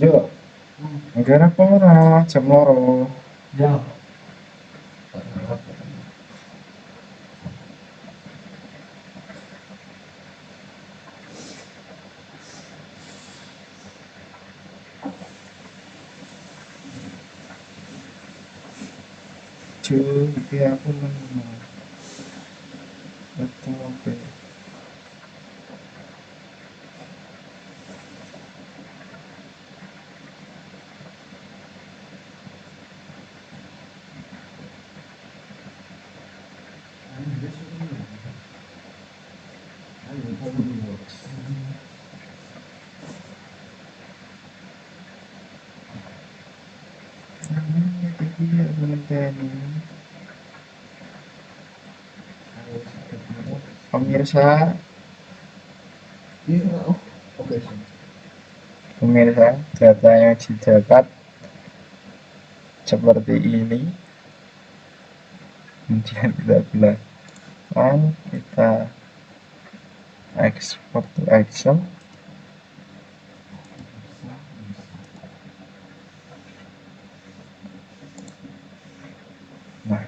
Yo, negara apa ora jam loro. ya. Tak harap. Cuy, iki aku menang. Betul oke. Iya, ngenteni. Pemirsa, Iya, oh, oke sih. pemirsa, data yang didapat seperti ini. Kemudian kita gunakan, kita export to Excel. Nah,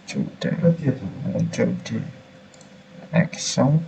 sudah muncul di Excel.